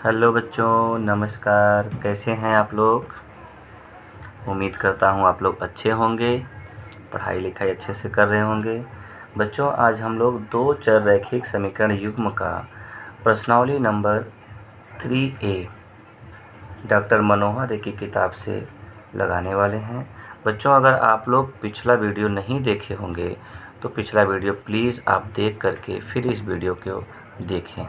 Hello बच्चों, नमस्कार। कैसे हैं आप लोग? उम्मीद करता हूँ आप लोग अच्छे होंगे, पढ़ाई लिखाई अच्छे से कर रहे होंगे। बच्चों, आज हम लोग दो चर रैखिक समीकरण युग्म का प्रश्नावली नंबर 3A डॉक्टर मनोहर रे की किताब से लगाने वाले हैं। बच्चों, अगर आप लोग पिछला वीडियो नहीं देखे होंगे तो पिछला वीडियो प्लीज़ आप देख करके फिर इस वीडियो को देखें।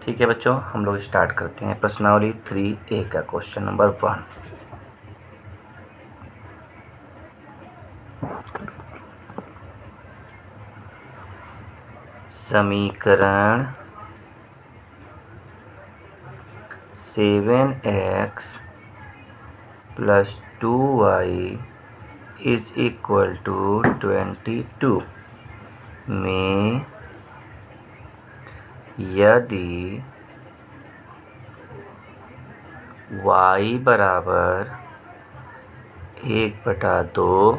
ठीक है बच्चों, हम लोग स्टार्ट करते हैं प्रश्नावली 3A का क्वेश्चन नंबर 1। समीकरण 7x + 2y = 22 में यदि y बराबर 1/2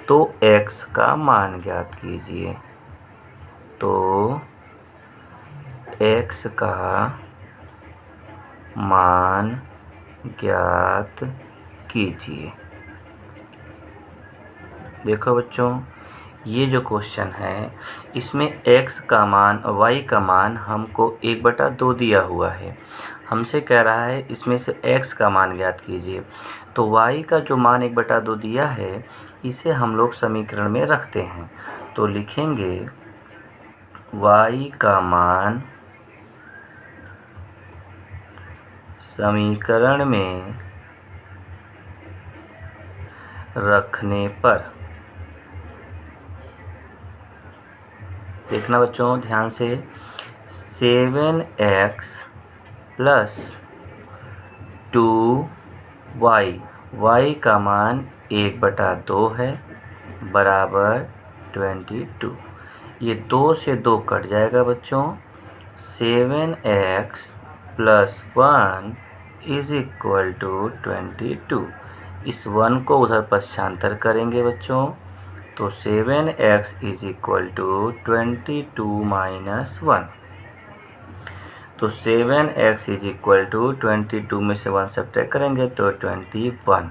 तो x का मान ज्ञात कीजिए। तो x का मान ज्ञात कीजिए। देखो बच्चों, ये जो क्वेश्चन है इसमें x का मान y का मान हमको 1/2 दिया हुआ है। हमसे कह रहा है इसमें से x का मान ज्ञात कीजिए। तो y का जो मान 1/2 दिया है इसे हम लोग समीकरण में रखते हैं। तो लिखेंगे y का मान समीकरण में रखने पर, देखना बच्चों ध्यान से, 7x + 2y, y का मान 1/2 है बराबर 22। ये 2 से 2 कट जाएगा बच्चों। 7x + 1 = 22। इस 1 को उधर पश्चांतर करेंगे बच्चों, तो 7x = 22 - 1। तो 7x = 22 में से 1 सब्ट्रैक्ट करेंगे तो 21।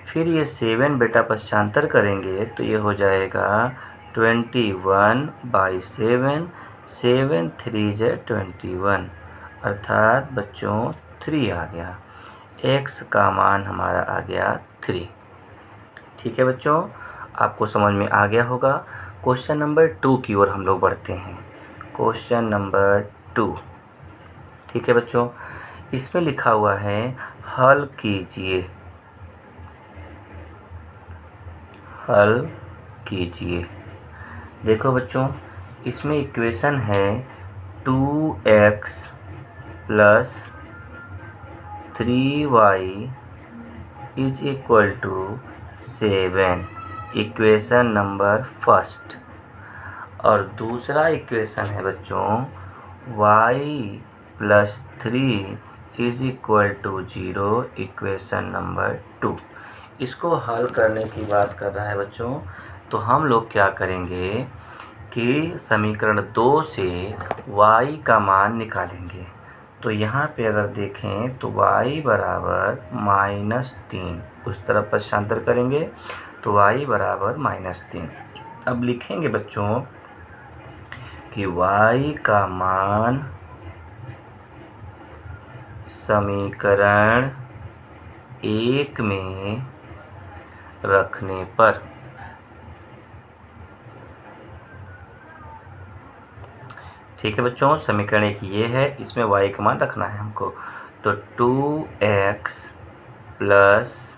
फिर ये 7 बेटा पश्चांतर करेंगे तो ये हो जाएगा 21/7। 7 3 = 21, अर्थात बच्चों 3 आ गया। x का मान हमारा आ गया 3। ठीक है बच्चों, आपको समझ में आ गया होगा। क्वेश्चन नंबर 2 की ओर हम लोग बढ़ते हैं। क्वेश्चन नंबर 2, ठीक है बच्चों, इसमें लिखा हुआ है हल कीजिए। हल कीजिए। देखो बच्चों, इसमें इक्वेशन है 2x + 3y = 7, equation number first. और दूसरा इक्वेशन है बच्चों y + 3 = 0, इक्वेशन नंबर 2। इसको हल करने की बात कर रहा है बच्चों। तो हम लोग क्या करेंगे कि समीकरण 2 से y का मान निकालेंगे। तो यहाँ पे अगर देखें तो y बराबर -3, उस तरफ पश्चांतर करेंगे तो y बराबर -3। अब लिखेंगे बच्चों कि y का मान समीकरण 1 में रखने पर, ठीक है बच्चों, समीकरण 1 ये है, इसमें y का मान रखना है हमको। तो 2x +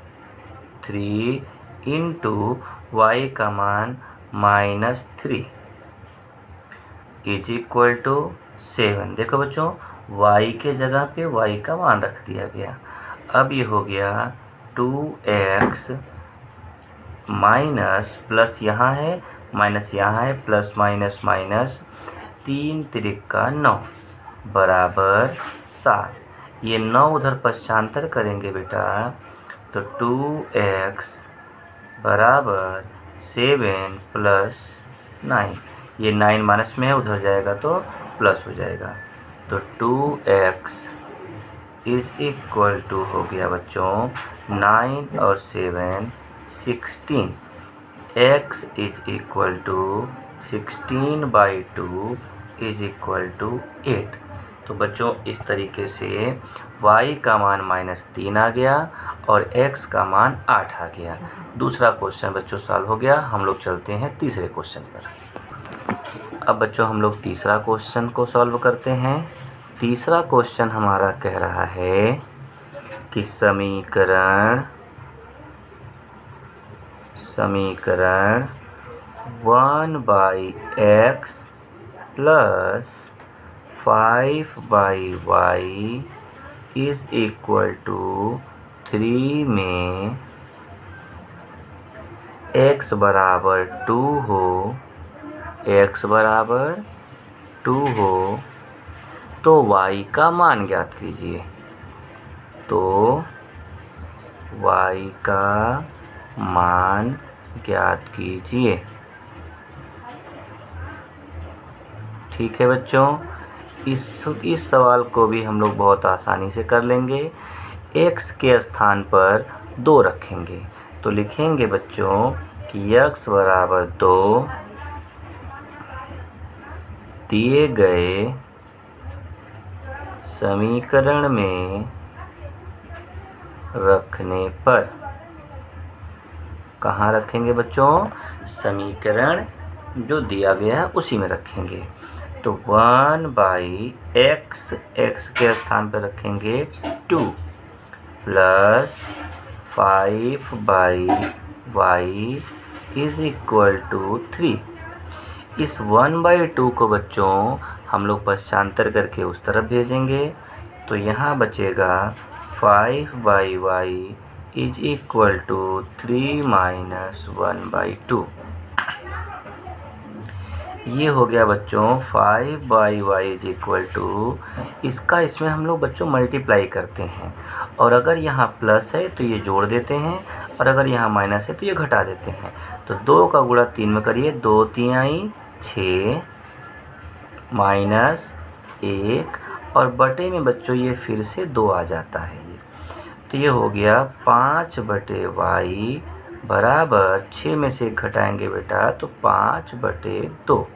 3 × y का मान -3 = 7। देखो बच्चों, y के जगह पे y का मान रख दिया गया। अब ये हो गया 2x प्लस यहाँ है, माइनस यहाँ है, प्लस माइनस 3 × 9 बराबर 7। ये 9 उधर पश्चांतर करेंगे बेटा, तो 2x बराबर 7 + 9, ये 9 माइनस में है, उधर जाएगा तो प्लस हो जाएगा। तो 2x इज इक्वल टू हो गया बच्चों 9 और 7 16। x is equal to 16/2 is equal to 8। तो बच्चों इस तरीके से y का मान -3 आ गया और x का मान 8 आ गया। दूसरा क्वेश्चन बच्चों सॉल्व हो गया। हम लोग चलते हैं तीसरे क्वेश्चन पर। अब बच्चों हम लोग तीसरा क्वेश्चन को सॉल्व करते हैं। तीसरा क्वेश्चन हमारा कह रहा है कि समीकरण 1/x plus 5/y is equal to 3 में x बराबर 2 हो, तो y का मान ज्ञात कीजिए। तो y का मान ज्ञात कीजिए। ठीक है बच्चों, इस सवाल को भी हम लोग बहुत आसानी से कर लेंगे। x के स्थान पर 2 रखेंगे तो लिखेंगे बच्चों कि x बराबर 2 दिए गए समीकरण में रखने पर, कहाँ रखेंगे बच्चों? समीकरण जो दिया गया है उसी में रखेंगे। तो 1/x, x के स्थान पर रखेंगे 2 plus 5/y is equal to 3। इस 1/2 को बच्चों हम लोग पश्चांतर करके उस तरफ भेजेंगे तो यहाँ बचेगा 5/y इज इक्वल टू 3 - 1/2। ये हो गया बच्चों 5/y इज इक्वल टू, इसका इसमें हम लोग बच्चों मल्टीप्लाई करते हैं और अगर यहाँ प्लस है तो ये जोड़ देते हैं और अगर यहाँ माइनस है तो ये घटा देते हैं। तो 2 का गुणा 3 में करिए, 2 3 6 -1 और बटे में बच्चों ये फिर से 2 आ जाता है। तो ये हो गया 5/y बराबर 6 में से घटाएंगे बेटा तो 5/2।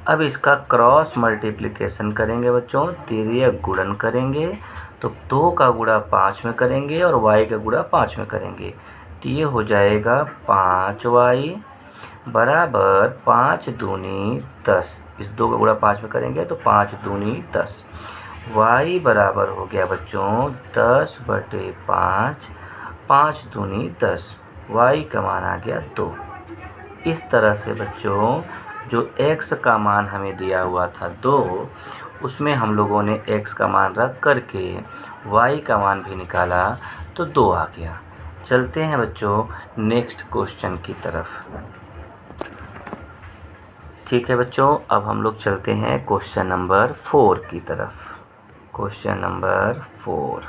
अब इसका क्रॉस मल्टीप्लिकेशन करेंगे बच्चों, तिर्यक गुणन करेंगे तो 2 का गुणा 5 में करेंगे और y का गुणा 5 में करेंगे तो ये हो जाएगा 5y बराबर 5 दूनी 10। इस 2 का गुणा 5 में करेंगे तो 5 दूनी 10। y बराबर हो गया बच्चों 10/5, 5 दूनी 10, y का मान आ गया 2। इस तरह से बच्चों जो x का मान हमें दिया हुआ था 2, उसमें हम लोगों ने x का मान रख करके y का मान भी निकाला तो 2 आ गया। चलते हैं बच्चों नेक्स्ट क्वेश्चन की तरफ। ठीक है बच्चों, अब हम लोग चलते हैं क्वेश्चन नंबर 4 की तरफ। क्वेश्चन नंबर 4,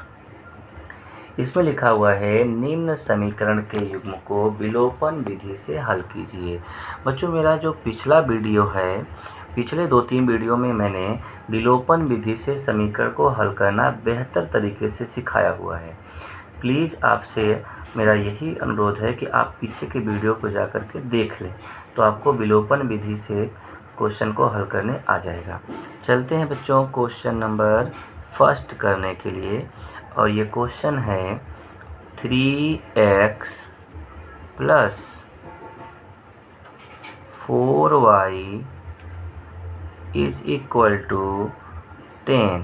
इसमें लिखा हुआ है निम्न समीकरण के युग्म को विलोपन विधि से हल कीजिए। बच्चों मेरा जो पिछला वीडियो है, पिछले 2-3 वीडियो में मैंने विलोपन विधि से समीकरण को हल करना बेहतर तरीके से सिखाया हुआ है। प्लीज़ आपसे मेरा यही अनुरोध है कि आप पीछे के वीडियो को जा कर के देख लें तो आपको विलोपन विधि से क्वेश्चन को हल करने आ जाएगा। चलते हैं बच्चों क्वेश्चन नंबर 1 करने के लिए, और ये क्वेश्चन है 3x plus 4y is equal to 10,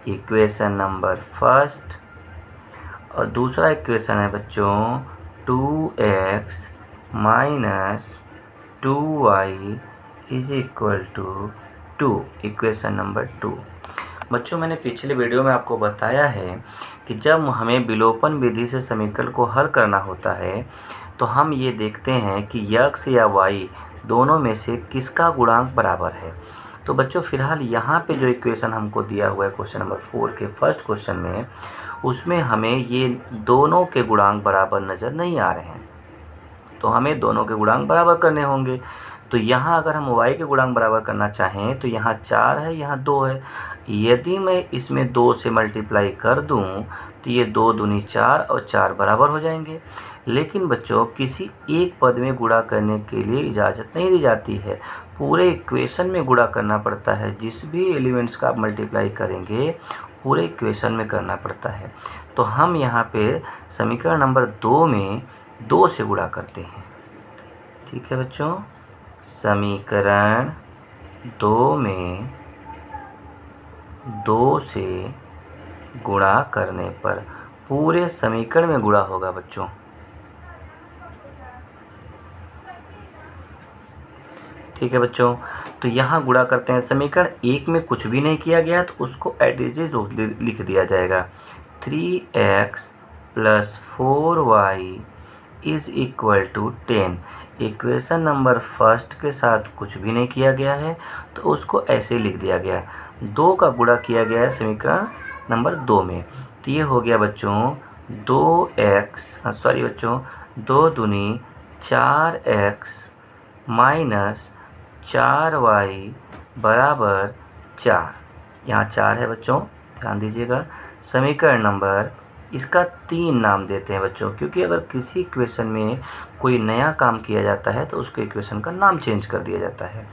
equation number 1। और दूसरा इक्वेशन है बच्चों 2x minus 2y is equal to 2, equation number 2। बच्चों मैंने पिछले वीडियो में आपको बताया है कि जब हमें विलोपन विधि से समीकरण को हल करना होता है तो हम ये देखते हैं कि x या y दोनों में से किसका गुणांक बराबर है। तो बच्चों फिलहाल यहाँ पे जो इक्वेशन हमको दिया हुआ है क्वेश्चन नंबर 4 के फर्स्ट क्वेश्चन में, उसमें हमें ये दोनों के गुणांक बराबर नज़र नहीं आ रहे हैं, तो हमें दोनों के गुणांक बराबर करने होंगे। तो यहाँ अगर हम y के गुणांक बराबर करना चाहें तो यहाँ 4 है, यहाँ 2 है। यदि मैं इसमें 2 से मल्टीप्लाई कर दूं तो ये 2 दूनी 4 और 4 बराबर हो जाएंगे। लेकिन बच्चों किसी एक पद में गुणा करने के लिए इजाज़त नहीं दी जाती है, पूरे इक्वेशन में गुणा करना पड़ता है। जिस भी एलिमेंट्स का आप मल्टीप्लाई करेंगे पूरे इक्वेशन में करना पड़ता है। तो हम यहाँ पे समीकरण नंबर 2 में 2 से गुणा करते हैं। ठीक है बच्चों, समीकरण 2 में 2 से गुणा करने पर पूरे समीकरण में गुणा होगा बच्चों। ठीक है बच्चों, तो यहाँ गुणा करते हैं। समीकरण 1 में कुछ भी नहीं किया गया तो उसको एज इट इज लिख दिया जाएगा। 3x + 4y = 10। Equation number first के साथ कुछ भी नहीं किया गया है तो उसको ऐसे लिख दिया गया। 2 का गुणा किया गया है समीकरण नंबर 2 में, तो ये हो गया बच्चों 2 दूनी 4x - 4y बराबर 4। यहाँ 4 है बच्चों, ध्यान दीजिएगा। समीकरण नंबर इसका 3 नाम देते हैं बच्चों, क्योंकि अगर किसी इक्वेशन में कोई नया काम किया जाता है तो उसके इक्वेशन का नाम चेंज कर दिया जाता है।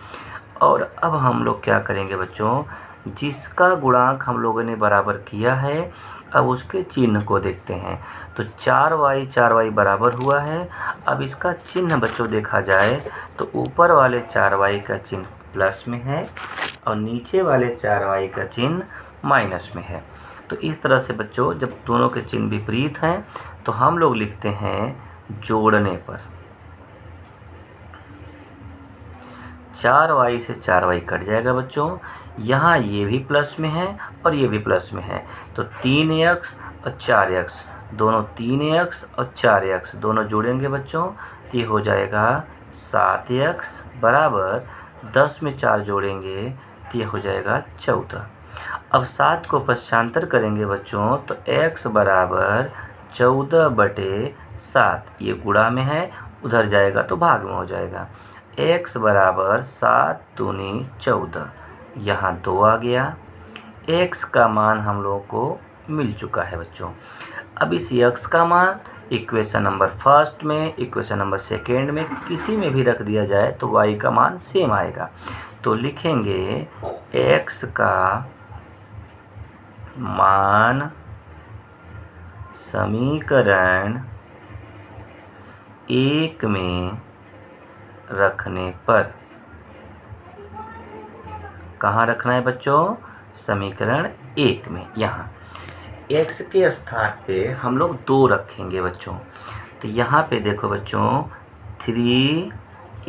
और अब हम लोग क्या करेंगे बच्चों, जिसका गुणांक हम लोगों ने बराबर किया है अब उसके चिन्ह को देखते हैं। तो 4y बराबर हुआ है। अब इसका चिन्ह बच्चों देखा जाए तो ऊपर वाले 4y का चिन्ह प्लस में है और नीचे वाले 4y का चिन्ह माइनस में है। तो इस तरह से बच्चों जब दोनों के चिन्ह विपरीत हैं तो हम लोग लिखते हैं जोड़ने पर 4y से 4y कट जाएगा बच्चों। यहाँ ये भी प्लस में है और ये भी प्लस में है, तो 3x और 4x दोनों 3x और 4x दोनों जोड़ेंगे बच्चों, तो ये हो जाएगा 7x बराबर 10 में 4 जोड़ेंगे तो ये हो जाएगा 14। अब 7 को पक्षांतर करेंगे बच्चों तो x बराबर 14/7, ये गुणा में है उधर जाएगा तो भाग में हो जाएगा। x बराबर 7 दूनी 14, यहाँ 2 आ गया। x का मान हम लोगों को मिल चुका है बच्चों। अब इस x का मान इक्वेशन नंबर फर्स्ट में, इक्वेशन नंबर सेकेंड में किसी में भी रख दिया जाए तो y का मान सेम आएगा। तो लिखेंगे x का मान समीकरण 1 में रखने पर, कहाँ रखना है बच्चों, समीकरण 1 में। यहाँ x के स्थान पे हम लोग 2 रखेंगे बच्चों। तो यहाँ पे देखो बच्चों 3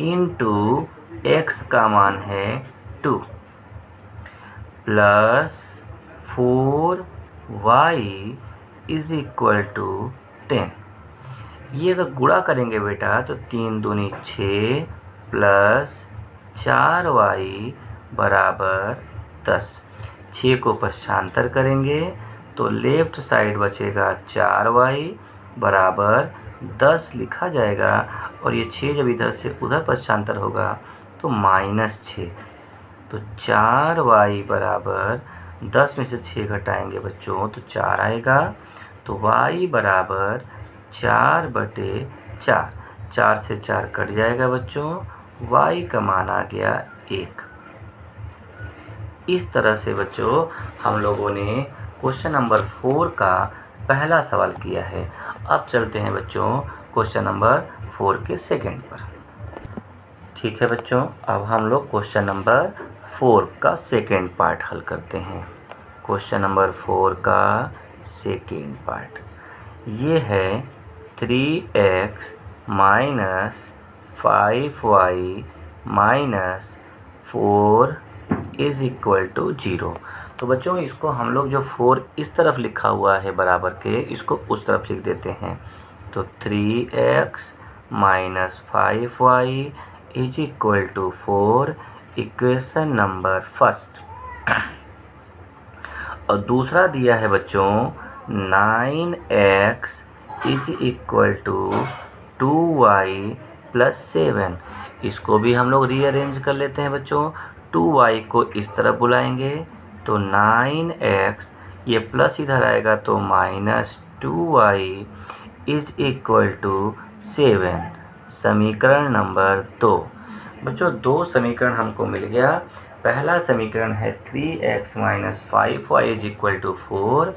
× x का मान है 2 प्लस 4y = 10। ये अगर गुणा करेंगे बेटा तो 3 दूनी 6 प्लस 4y बराबर 10। 6 को पक्षांतर करेंगे तो लेफ्ट साइड बचेगा 4y बराबर 10 लिखा जाएगा, और ये 6 जब इधर से उधर पक्षांतर होगा तो -6। तो 4y बराबर 10 में से 6 घटाएंगे बच्चों तो 4 आएगा। तो y बराबर 4/4, 4 से 4 कट जाएगा बच्चों, y का मान आ गया 1। इस तरह से बच्चों हम लोगों ने क्वेश्चन नंबर 4 का पहला सवाल किया है। अब चलते हैं बच्चों क्वेश्चन नंबर 4 के सेकंड पर। ठीक है बच्चों, अब हम लोग क्वेश्चन नंबर 4 का सेकंड पार्ट हल करते हैं। क्वेश्चन नंबर 4 का सेकंड पार्ट ये है 3x - 5y - 4 = 0। तो बच्चों इसको हम लोग जो 4 इस तरफ लिखा हुआ है बराबर के, इसको उस तरफ लिख देते हैं। तो 3x - 5y = 4 equation number first. और दूसरा दिया है बच्चों 9x = 2y + 7। इसको भी हम लोग रीअरेंज कर लेते हैं बच्चों। 2y को इस तरफ बुलाएंगे तो तो 9x, ये प्लस इधर आएगा तो -2y इज इक्वल टू 7। समीकरण नंबर 2। बच्चों 2 समीकरण हमको मिल गया। पहला समीकरण है 3x - 5y is equal to 4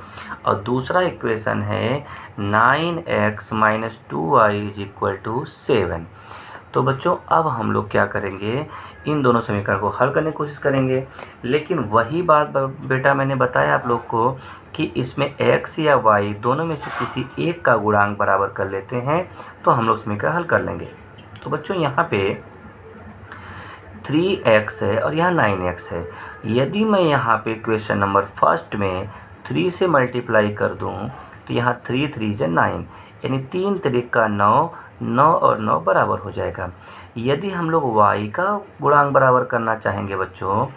और दूसरा इक्वेशन है 9x - 2y is equal to 7। तो बच्चों अब हम लोग क्या करेंगे, इन दोनों समीकरण को हल करने की कोशिश करेंगे। लेकिन वही बात बेटा मैंने बताया आप लोग को कि इसमें x या y दोनों में से किसी एक का गुणांक बराबर कर लेते हैं तो हम लोग समीकरण हल कर लेंगे। तो बच्चों यहाँ पे 3x है और यहाँ 9x है। यदि मैं यहाँ पे क्वेश्चन नंबर फर्स्ट में 3 से मल्टीप्लाई कर दूँ तो यहाँ 3 3 से 9, यानी 3 3 का 9, 9 और 9 बराबर हो जाएगा। यदि हम लोग y का गुणांक बराबर करना चाहेंगे बच्चों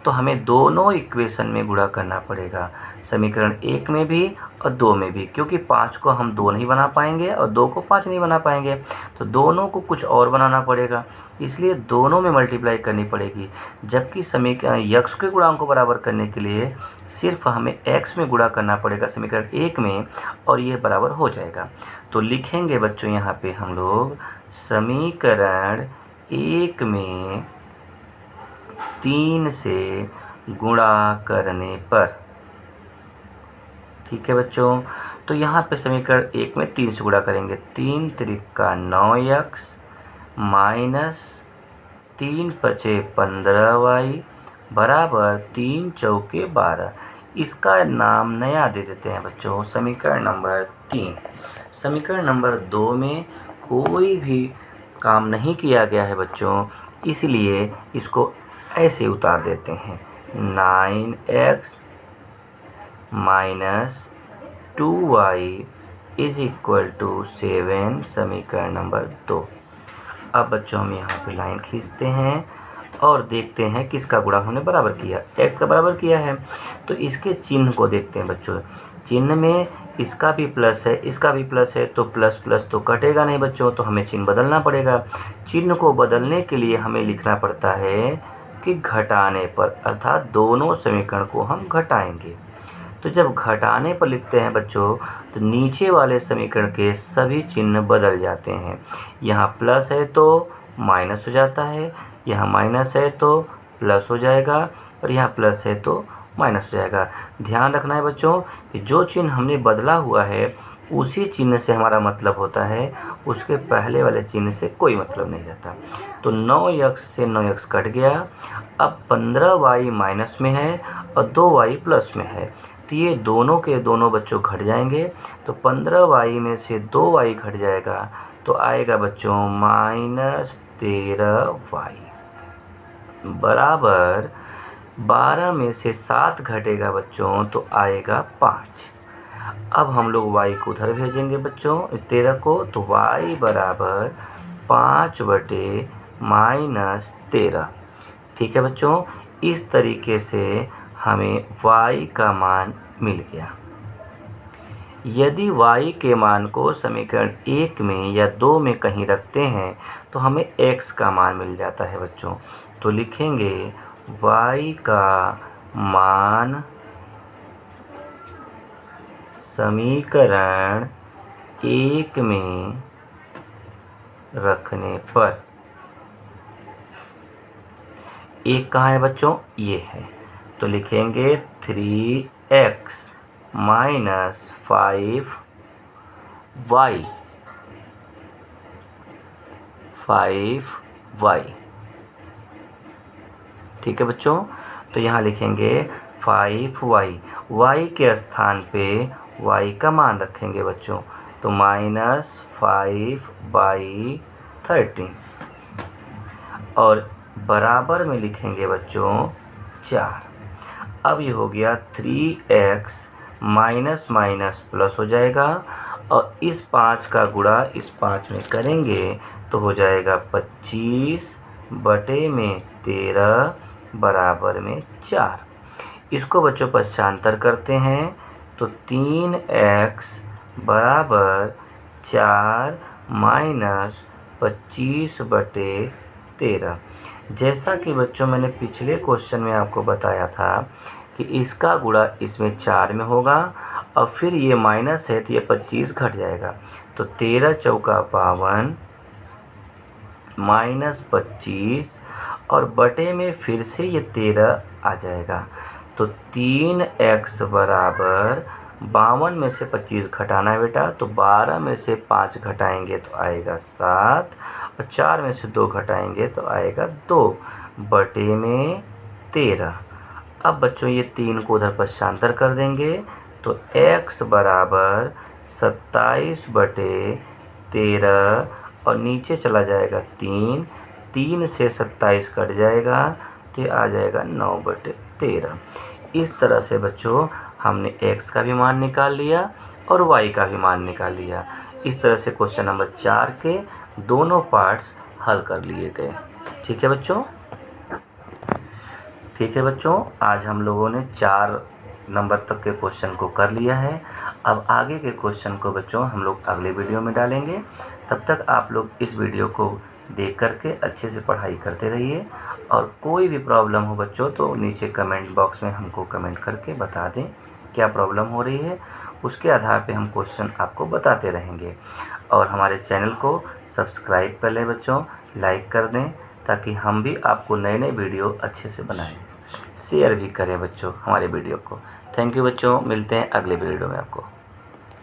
तो हमें दोनों इक्वेशन में गुणा करना पड़ेगा, समीकरण 1 में भी और 2 में भी, क्योंकि 5 को हम 2 नहीं बना पाएंगे और 2 को 5 नहीं बना पाएंगे, तो दोनों को कुछ और बनाना पड़ेगा, इसलिए दोनों में मल्टीप्लाई करनी पड़ेगी। जबकि समीकरण यक्स के गुणांक को बराबर करने के लिए सिर्फ हमें x में गुणा करना पड़ेगा समीकरण 1 में और ये बराबर हो जाएगा। तो लिखेंगे बच्चों यहाँ पे हम लोग समीकरण 1 में 3 से गुणा करने पर, ठीक है बच्चों। तो यहाँ पे समीकरण 1 में 3 से गुणा करेंगे, 3 3 का 9x माइनस 3 5 15y बराबर 3 चौके 12। इसका नाम नया दे देते हैं बच्चों समीकरण नंबर 3। समीकरण नंबर 2 में कोई भी काम नहीं किया गया है बच्चों, इसलिए इसको ऐसे उतार देते हैं, 9x minus 2y is equal to 7, समीकरण नंबर 2। अब बच्चों हम यहाँ पे लाइन खींचते हैं और देखते हैं किसका गुणा हमने बराबर किया, x का बराबर किया है। तो इसके चिन्ह को देखते हैं बच्चों, चिन्ह में इसका भी प्लस है, इसका भी प्लस है, तो प्लस प्लस तो कटेगा नहीं बच्चों, तो हमें चिन्ह बदलना पड़ेगा। चिन्ह को बदलने के लिए हमें लिखना पड़ता है कि घटाने पर, अर्थात दोनों समीकरण को हम घटाएंगे। तो जब घटाने पर लिखते हैं बच्चों तो नीचे वाले समीकरण के सभी चिन्ह बदल जाते हैं। यहाँ प्लस है तो माइनस हो जाता है, यहाँ माइनस है तो प्लस हो जाएगा और यहाँ प्लस है तो माइनस हो जाएगा। ध्यान रखना है बच्चों कि जो चिन्ह हमने बदला हुआ है उसी चिन्ह से हमारा मतलब होता है, उसके पहले वाले चिन्ह से कोई मतलब नहीं रहता। तो 9x से 9x कट गया। अब 15y माइनस में है और 2y प्लस में है, तो ये दोनों के दोनों बच्चों घट जाएंगे। तो 15y में से 2y घट जाएगा तो आएगा बच्चों -13y बराबर 12 में से 7 घटेगा बच्चों तो आएगा 5। अब हम लोग y को उधर भेजेंगे बच्चों 13 को, तो y बराबर 5/-13। ठीक है बच्चों, इस तरीके से हमें y का मान मिल गया। यदि y के मान को समीकरण 1 में या 2 में कहीं रखते हैं तो हमें x का मान मिल जाता है बच्चों। तो लिखेंगे y का मान समीकरण 1 में रखने पर, एक कहाँ है बच्चों, ये है, तो लिखेंगे 3x माइनस 5y 5y। ठीक है बच्चों, तो यहाँ लिखेंगे 5y, y के स्थान पे y का मान रखेंगे बच्चों, तो -5/13 और बराबर में लिखेंगे बच्चों 4। अब ये हो गया 3x माइनस माइनस प्लस हो जाएगा और इस 5 का गुणा इस 5 में करेंगे तो हो जाएगा 25/13 बराबर में 4। इसको बच्चों पश्चांतर करते हैं तो 3x बराबर 4 माइनस 25/13। जैसा कि बच्चों मैंने पिछले क्वेश्चन में आपको बताया था कि इसका गुणा इसमें 4 में होगा और फिर ये माइनस है तो ये 25 घट जाएगा। तो 13 चौका 52 माइनस 25 और बटे में फिर से ये 13 आ जाएगा। तो 3x बराबर 52 में से 25 घटाना है बेटा, तो 12 में से 5 घटाएंगे तो आएगा 7 और 4 में से 2 घटाएंगे तो आएगा 2 बटे में 13। अब बच्चों ये 3 को उधर पक्षांतर कर देंगे तो x बराबर 27 बटे 13 और नीचे चला जाएगा 3 से 27 कट जाएगा तो ये आ जाएगा 9 बटे 13। इस तरह से बच्चों हमने x का भी मान निकाल लिया और y का भी मान निकाल लिया। इस तरह से क्वेश्चन नंबर 4 के दोनों पार्ट्स हल कर लिए गए। ठीक है बच्चों, आज हम लोगों ने 4 नंबर तक के क्वेश्चन को कर लिया है। अब आगे के क्वेश्चन को बच्चों हम लोग अगले वीडियो में डालेंगे। तब तक आप लोग इस वीडियो को देख करके अच्छे से पढ़ाई करते रहिए और कोई भी प्रॉब्लम हो बच्चों तो नीचे कमेंट बॉक्स में हमको कमेंट करके बता दें क्या प्रॉब्लम हो रही है। उसके आधार पे हम क्वेश्चन आपको बताते रहेंगे। और हमारे चैनल को सब्सक्राइब कर लें बच्चों, लाइक कर दें ताकि हम भी आपको नए नए वीडियो अच्छे से बनाएं। शेयर भी करें बच्चों हमारे वीडियो को। थैंक यू बच्चों, मिलते हैं अगले वीडियो में आपको।